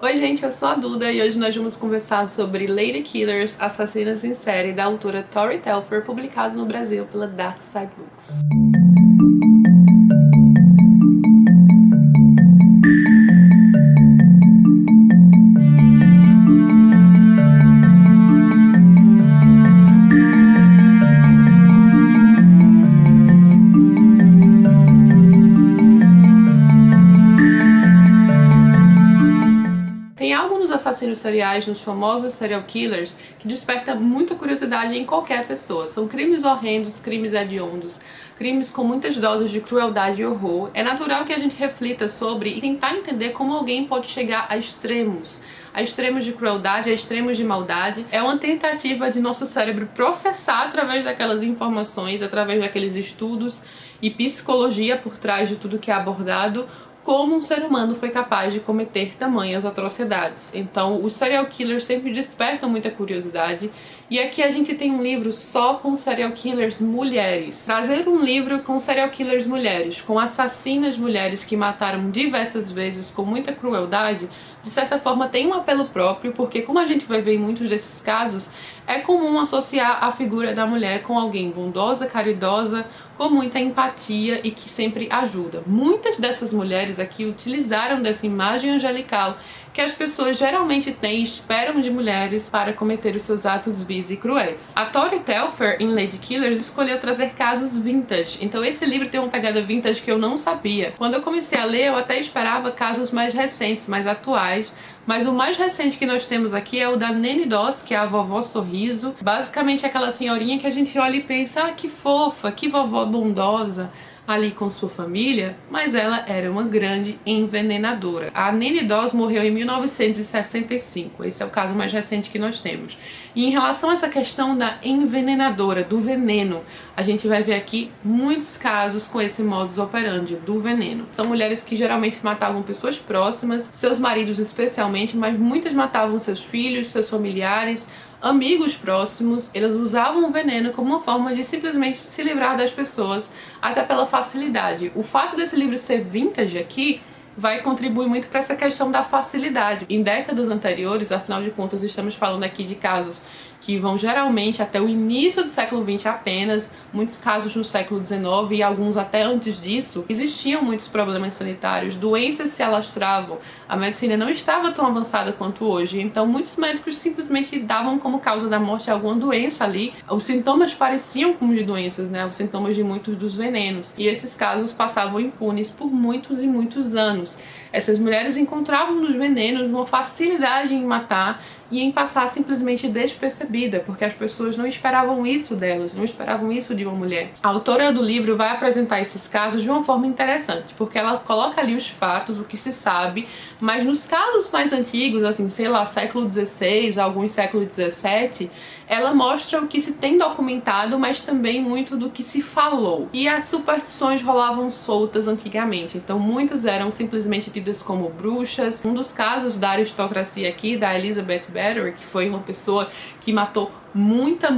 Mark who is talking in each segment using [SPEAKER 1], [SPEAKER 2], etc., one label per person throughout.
[SPEAKER 1] Oi gente, eu sou a Duda e hoje nós vamos conversar sobre Lady Killers, Assassinas em Série, da autora Tori Telfer, publicado no Brasil pela Dark Side Books. Tem algo nos assassinos seriais, nos famosos serial killers, que desperta muita curiosidade em qualquer pessoa. São crimes horrendos, crimes hediondos, crimes com muitas doses de crueldade e horror. É natural que a gente reflita sobre e tentar entender como alguém pode chegar a extremos de crueldade, a extremos de maldade. É uma tentativa de nosso cérebro processar através daquelas informações, através daqueles estudos e psicologia por trás de tudo que é abordado, como um ser humano foi capaz de cometer tamanhas atrocidades. Então, os serial killers sempre despertam muita curiosidade. E aqui a gente tem um livro só com serial killers mulheres. Trazer um livro com serial killers mulheres, com assassinas mulheres que mataram diversas vezes com muita crueldade, de certa forma tem um apelo próprio, porque como a gente vai ver em muitos desses casos, é comum associar a figura da mulher com alguém bondosa, caridosa, com muita empatia e que sempre ajuda. Muitas dessas mulheres aqui utilizaram dessa imagem angelical que as pessoas geralmente têm e esperam de mulheres para cometer os seus atos vis e cruéis. A Tori Telfer, em Lady Killers, escolheu trazer casos vintage. Então esse livro tem uma pegada vintage que eu não sabia. Quando eu comecei a ler, eu até esperava casos mais recentes, mais atuais, mas o mais recente que nós temos aqui é o da Nanny Doss, que é a vovó sorriso. Basicamente aquela senhorinha que a gente olha e pensa, ah, que fofa, que vovó bondosa ali com sua família, mas ela era uma grande envenenadora. A Nanny Doss morreu em 1965, esse é o caso mais recente que nós temos. E em relação a essa questão da envenenadora, do veneno, a gente vai ver aqui muitos casos com esse modus operandi, do veneno. São mulheres que geralmente matavam pessoas próximas, seus maridos especialmente, mas muitas matavam seus filhos, seus familiares, amigos próximos. Eles usavam o veneno como uma forma de simplesmente se livrar das pessoas, até pela facilidade. O fato desse livro ser vintage aqui vai contribuir muito para essa questão da facilidade. Em décadas anteriores, afinal de contas, estamos falando aqui de casos que vão geralmente até o início do século XX apenas, muitos casos no século XIX e alguns até antes disso. Existiam muitos problemas sanitários, doenças se alastravam, a medicina não estava tão avançada quanto hoje, então muitos médicos simplesmente davam como causa da morte alguma doença ali. Os sintomas pareciam como de doenças, né? Os sintomas de muitos dos venenos. E esses casos passavam impunes por muitos e muitos anos. Essas mulheres encontravam nos venenos uma facilidade em matar e em passar simplesmente despercebida, porque as pessoas não esperavam isso delas, não esperavam isso de uma mulher. A autora do livro vai apresentar esses casos de uma forma interessante, porque ela coloca ali os fatos, o que se sabe, mas nos casos mais antigos, assim, sei lá, século XVI, alguns século XVII, ela mostra o que se tem documentado, mas também muito do que se falou. E as superstições rolavam soltas antigamente, então muitas eram simplesmente tidas como bruxas. Um dos casos da aristocracia aqui, da Elizabeth Bathory, que foi uma pessoa que matou muita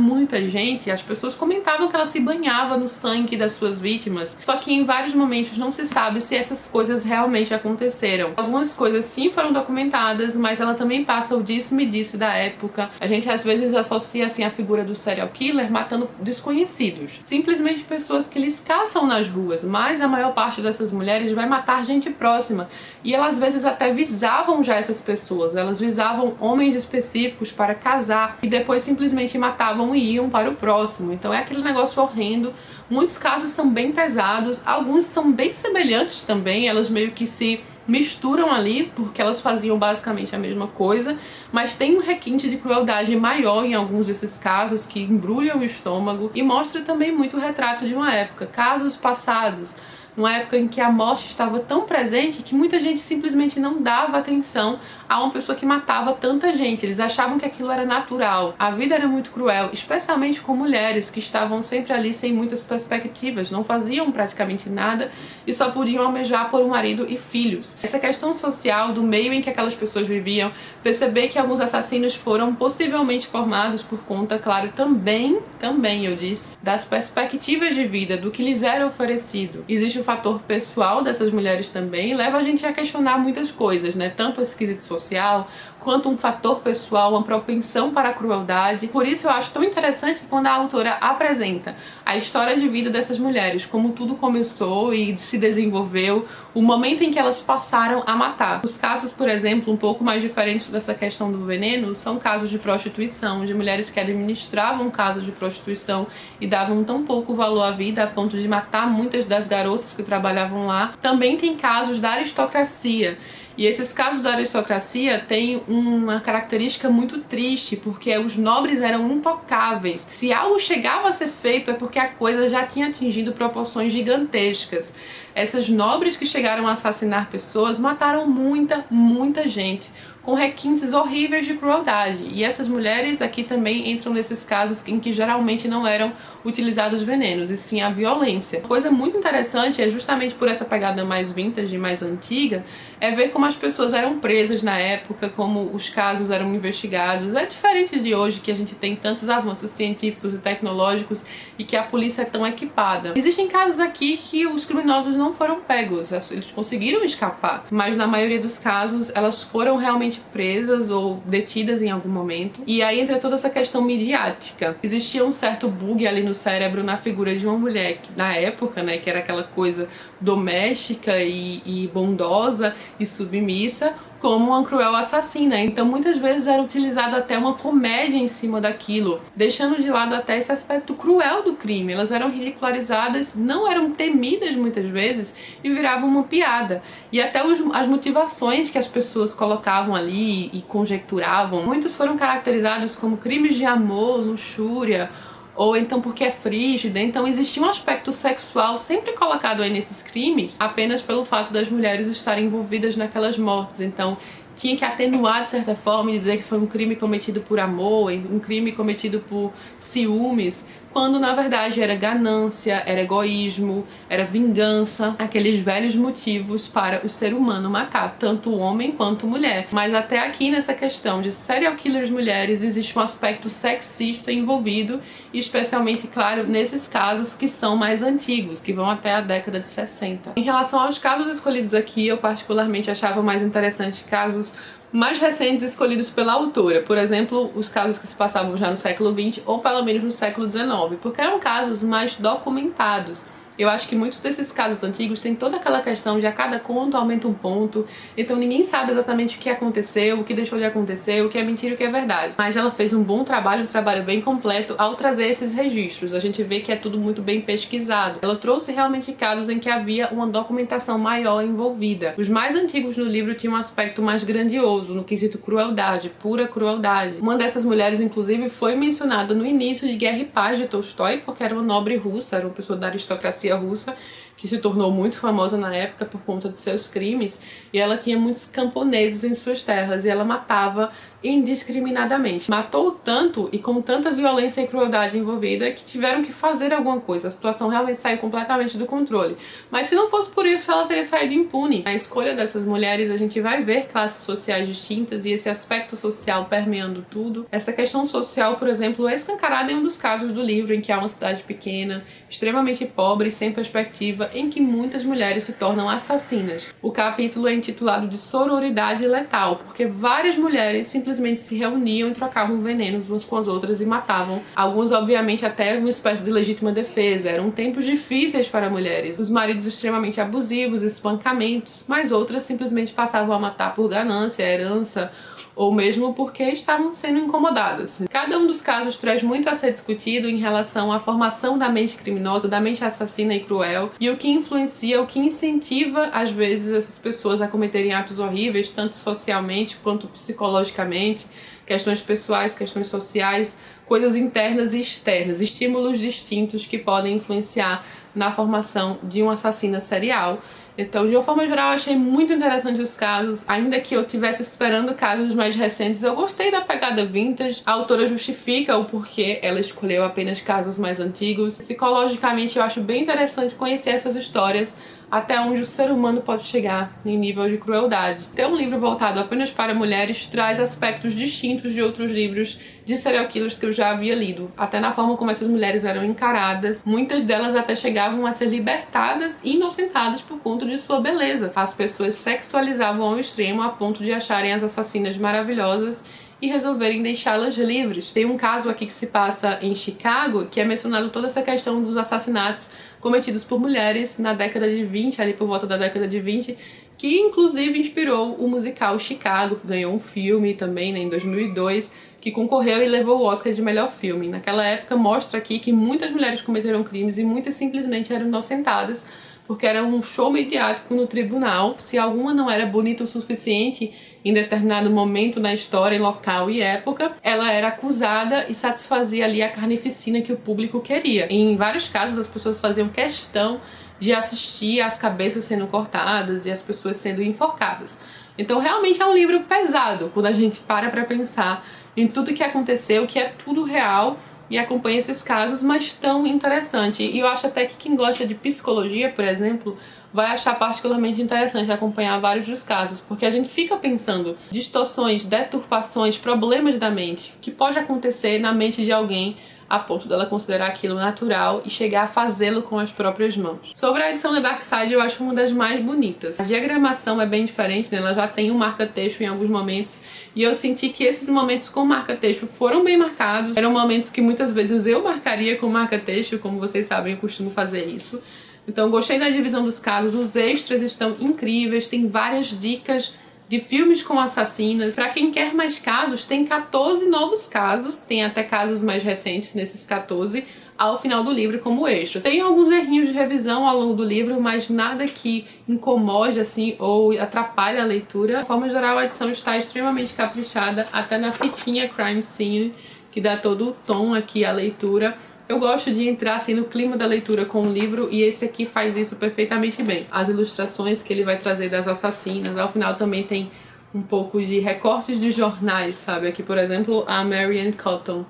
[SPEAKER 1] gente, as pessoas comentavam que ela se banhava no sangue das suas vítimas, só que em vários momentos não se sabe se essas coisas realmente aconteceram. Algumas coisas sim foram documentadas, mas ela também passa o disse-me-disse da época. A gente às vezes associa assim a figura do serial killer matando desconhecidos, simplesmente pessoas que eles caçam nas ruas, mas a maior parte dessas mulheres vai matar gente próxima, e elas às vezes até visavam já essas pessoas, elas visavam homens específicos para casar, e depois simplesmente matavam e iam para o próximo. Então é aquele negócio horrendo. Muitos casos são bem pesados, alguns são bem semelhantes também, elas meio que se misturam ali, porque elas faziam basicamente a mesma coisa, mas tem um requinte de crueldade maior em alguns desses casos que embrulham o estômago, e mostra também muito o retrato de uma época, casos passados, numa época em que a morte estava tão presente que muita gente simplesmente não dava atenção a uma pessoa que matava tanta gente. Eles achavam que aquilo era natural. A vida era muito cruel, especialmente com mulheres que estavam sempre ali sem muitas perspectivas, não faziam praticamente nada e só podiam almejar por um marido e filhos. Essa questão social do meio em que aquelas pessoas viviam, perceber que alguns assassinos foram possivelmente formados por conta, claro, também eu disse, das perspectivas de vida, do que lhes era oferecido. Existe o fator pessoal dessas mulheres também leva a gente a questionar muitas coisas, né? Tanto esse quesito social, quanto um fator pessoal, uma propensão para a crueldade. Por isso eu acho tão interessante quando a autora apresenta a história de vida dessas mulheres, como tudo começou e se desenvolveu, o momento em que elas passaram a matar. Os casos, por exemplo, um pouco mais diferentes dessa questão do veneno, são casos de prostituição, de mulheres que administravam casos de prostituição e davam tão pouco valor à vida a ponto de matar muitas das garotas que trabalhavam lá. Também tem casos da aristocracia. E esses casos da aristocracia têm uma característica muito triste, porque os nobres eram intocáveis. Se algo chegava a ser feito é porque a coisa já tinha atingido proporções gigantescas. Essas nobres que chegaram a assassinar pessoas mataram muita gente, com requintes horríveis de crueldade. E essas mulheres aqui também entram nesses casos em que geralmente não eram utilizados venenos, e sim a violência. Uma coisa muito interessante é justamente por essa pegada mais vintage, mais antiga, é ver como as pessoas eram presas na época, como os casos eram investigados. É diferente de hoje, que a gente tem tantos avanços científicos e tecnológicos e que a polícia é tão equipada. Existem casos aqui que os criminosos não foram pegos, eles conseguiram escapar, mas na maioria dos casos elas foram realmente presas ou detidas em algum momento. E aí entra toda essa questão midiática. Existia um certo bug ali no cérebro na figura de uma mulher que, na época, né, que era aquela coisa doméstica e bondosa e submissa, como uma cruel assassina. Então muitas vezes era utilizado até uma comédia em cima daquilo, deixando de lado até esse aspecto cruel do crime. Elas eram ridicularizadas, não eram temidas muitas vezes e viravam uma piada. E até as motivações que as pessoas colocavam ali e conjecturavam, muitos foram caracterizados como crimes de amor, luxúria, ou então porque é frígida. Então existia um aspecto sexual sempre colocado aí nesses crimes, apenas pelo fato das mulheres estarem envolvidas naquelas mortes. Então tinha que atenuar de certa forma e dizer que foi um crime cometido por amor, um crime cometido por ciúmes, quando na verdade era ganância, era egoísmo, era vingança, aqueles velhos motivos para o ser humano matar, tanto o homem quanto a mulher. Mas até aqui nessa questão de serial killers mulheres existe um aspecto sexista envolvido, especialmente, claro, nesses casos que são mais antigos, que vão até a década de 60. Em relação aos casos escolhidos aqui, eu particularmente achava mais interessante casos mais recentes escolhidos pela autora, por exemplo, os casos que se passavam já no século XX ou pelo menos no século XIX, porque eram casos mais documentados. Eu acho que muitos desses casos antigos têm toda aquela questão de a cada conto aumenta um ponto, então ninguém sabe exatamente o que aconteceu, o que deixou de acontecer, o que é mentira e o que é verdade. Mas ela fez um bom trabalho, um trabalho bem completo ao trazer esses registros. A gente vê que é tudo muito bem pesquisado. Ela trouxe realmente casos em que havia uma documentação maior envolvida. Os mais antigos no livro tinham um aspecto mais grandioso, no quesito crueldade, pura crueldade. Uma dessas mulheres, inclusive, foi mencionada no início de Guerra e Paz de Tolstói, porque era uma nobre russa, era uma pessoa da aristocracia russa, que se tornou muito famosa na época por conta de seus crimes, e ela tinha muitos camponeses em suas terras, e ela matava indiscriminadamente. Matou tanto e com tanta violência e crueldade envolvida que tiveram que fazer alguma coisa. A situação realmente saiu completamente do controle. Mas se não fosse por isso, ela teria saído impune. Na escolha dessas mulheres, a gente vai ver classes sociais distintas e esse aspecto social permeando tudo. Essa questão social, por exemplo, é escancarada em um dos casos do livro, em que há uma cidade pequena, extremamente pobre, sem perspectiva, em que muitas mulheres se tornam assassinas. O capítulo é intitulado de Sororidade Letal, porque várias mulheres simplesmente se reuniam e trocavam venenos umas com as outras e matavam. Algumas, obviamente, até uma espécie de legítima defesa. Eram tempos difíceis para mulheres. Os maridos extremamente abusivos, espancamentos, mas outras simplesmente passavam a matar por ganância, herança, ou mesmo porque estavam sendo incomodadas. Cada um dos casos traz muito a ser discutido em relação à formação da mente criminosa, da mente assassina e cruel, e o que influencia, o que incentiva, às vezes, essas pessoas a cometerem atos horríveis, tanto socialmente quanto psicologicamente, questões pessoais, questões sociais, coisas internas e externas, estímulos distintos que podem influenciar na formação de um assassino serial. Então, de uma forma geral, eu achei muito interessante os casos. Ainda que eu estivesse esperando casos mais recentes, eu gostei da pegada vintage. A autora justifica o porquê ela escolheu apenas casos mais antigos. Psicologicamente, eu acho bem interessante conhecer essas histórias até onde o ser humano pode chegar em nível de crueldade. Ter um livro voltado apenas para mulheres traz aspectos distintos de outros livros de serial killers que eu já havia lido, até na forma como essas mulheres eram encaradas. Muitas delas até chegavam a ser libertadas e inocentadas por conta de sua beleza. As pessoas sexualizavam ao extremo a ponto de acharem as assassinas maravilhosas e resolverem deixá-las livres. Tem um caso aqui que se passa em Chicago, que é mencionado toda essa questão dos assassinatos cometidos por mulheres na década de 20, ali por volta da década de 20, que inclusive inspirou o musical Chicago, que ganhou um filme também, né, em 2002, que concorreu e levou o Oscar de melhor filme. Naquela época mostra aqui que muitas mulheres cometeram crimes e muitas simplesmente eram inocentadas, porque era um show mediático no tribunal. Se alguma não era bonita o suficiente em determinado momento na história, em local e época, ela era acusada e satisfazia ali a carnificina que o público queria. Em vários casos, as pessoas faziam questão de assistir às cabeças sendo cortadas e as pessoas sendo enforcadas. Então realmente é um livro pesado, quando a gente para pensar em tudo que aconteceu, que é tudo real, e acompanha esses casos, mas tão interessante. E eu acho até que quem gosta de psicologia, por exemplo, vai achar particularmente interessante acompanhar vários dos casos, porque a gente fica pensando distorções, deturpações, problemas da mente, que pode acontecer na mente de alguém a ponto dela considerar aquilo natural e chegar a fazê-lo com as próprias mãos. Sobre a edição da Darkseid, eu acho uma das mais bonitas. A diagramação é bem diferente, né? Ela já tem um marca-texto em alguns momentos, e eu senti que esses momentos com marca-texto foram bem marcados. Eram momentos que muitas vezes eu marcaria com marca-texto, como vocês sabem, eu costumo fazer isso. Então gostei da divisão dos casos, os extras estão incríveis, tem várias dicas de filmes com assassinas. Pra quem quer mais casos, tem 14 novos casos, tem até casos mais recentes nesses 14 ao final do livro como extras. Tem alguns errinhos de revisão ao longo do livro, mas nada que incomode assim ou atrapalhe a leitura. De forma geral, a edição está extremamente caprichada, até na fitinha Crime Scene, que dá todo o tom aqui à leitura. Eu gosto de entrar assim no clima da leitura com o livro, e esse aqui faz isso perfeitamente bem. As ilustrações que ele vai trazer das assassinas, ao final também tem um pouco de recortes de jornais, sabe? Aqui, por exemplo, a Marianne Cotton,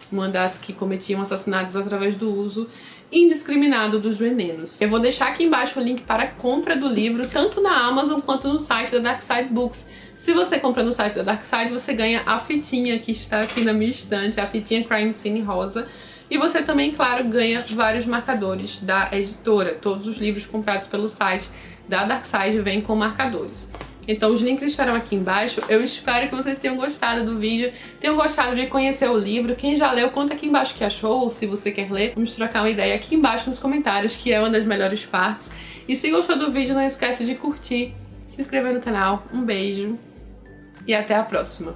[SPEAKER 1] uma das que cometiam assassinatos através do uso indiscriminado dos venenos. Eu vou deixar aqui embaixo o link para a compra do livro, tanto na Amazon quanto no site da Darkseid Books. Se você compra no site da Darkseid, você ganha a fitinha que está aqui na minha estante, a fitinha Crime Scene rosa. E você também, claro, ganha vários marcadores da editora. Todos os livros comprados pelo site da Darkseid vêm com marcadores. Então os links estarão aqui embaixo. Eu espero que vocês tenham gostado do vídeo, tenham gostado de conhecer o livro. Quem já leu, conta aqui embaixo o que achou, ou se você quer ler. Vamos trocar uma ideia aqui embaixo nos comentários, que é uma das melhores partes. E se gostou do vídeo, não esquece de curtir, se inscrever no canal. Um beijo e até a próxima.